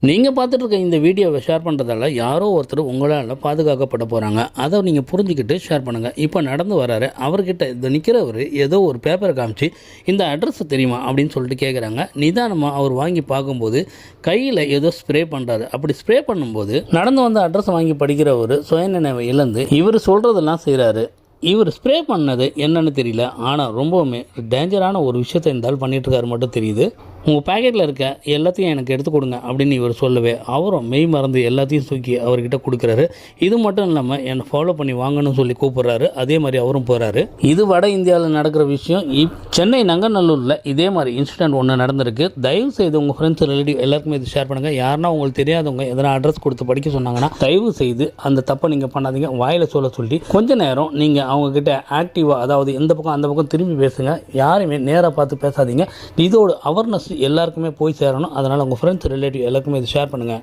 நீங்கள் பார்த்துட்டு இருக்க இந்த வீடியோவை ஷேர் பண்ணுறதால யாரோ ஒருத்தர் உங்களால் பாதுகாக்கப்பட போகிறாங்க. அதை நீங்கள் புரிஞ்சுக்கிட்டு ஷேர் பண்ணுங்கள். இப்போ நடந்து வராரு, அவர்கிட்ட இந்த நிற்கிறவர் ஏதோ ஒரு பேப்பரை காமிச்சு இந்த அட்ரஸ் தெரியுமா அப்படின்னு சொல்லிட்டு கேட்குறாங்க. நிதானமாக அவர் வாங்கி பார்க்கும்போது கையில் ஏதோ ஸ்ப்ரே பண்ணுறாரு. அப்படி ஸ்ப்ரே பண்ணும்போது நடந்து வந்த அட்ரஸை வாங்கி படிக்கிறவர் சுயநினைவை இழந்து இவர் சொல்கிறதெல்லாம் செய்கிறாரு. இவர் ஸ்ப்ரே பண்ணது என்னன்னு தெரியல, ஆனால் ரொம்பவுமே டேஞ்சரான ஒரு விஷயத்தை இருந்தாலும் பண்ணிகிட்ருக்காரு மட்டும் தெரியுது. உங்கள் பேக்கெட்டில் இருக்க எல்லாத்தையும் எனக்கு எடுத்து கொடுங்க அப்படின்னு இவர் சொல்லவே அவரும் மெய் மறந்து எல்லாத்தையும் தூக்கி அவர்கிட்ட கொடுக்குறாரு. இது மட்டும் இல்லாமல் என்னை ஃபாலோ பண்ணி வாங்கன்னு சொல்லி கூப்பிட்றாரு. அதே மாதிரி அவரும் போகிறாரு. இது வட இந்தியாவில் நடக்கிற விஷயம். சென்னை நங்கநல்லூரில் இதே மாதிரி இன்சிடென்ட் ஒன்று நடந்திருக்கு. தயவு செய்து உங்கள் ஃப்ரெண்ட்ஸ் ரிலேட்டிவ் எல்லாருக்குமே இது ஷேர் பண்ணுங்கள். யாருன்னா உங்களுக்கு தெரியாதவங்க எதனா அட்ரஸ் கொடுத்து படிக்க சொன்னாங்கன்னா தயவு செய்து அந்த தப்பை நீங்கள் பண்ணாதீங்க. வாயில் சொல்லி கொஞ்ச நேரம் நீங்கள் அவங்கக்கிட்ட ஆக்டிவாக, அதாவது எந்த பக்கம் அந்த பக்கம் திரும்பி பேசுங்க. யாரையுமே நேராக பார்த்து பேசாதீங்க. இதோட அவேர்னஸ் எல்லாருக்குமே போய் சேரணும். அதனால் உங்கள் ஃப்ரெண்ட்ஸ் ரிலேட்டிவ் எல்லாருக்குமே இது ஷேர் பண்ணுங்கள்.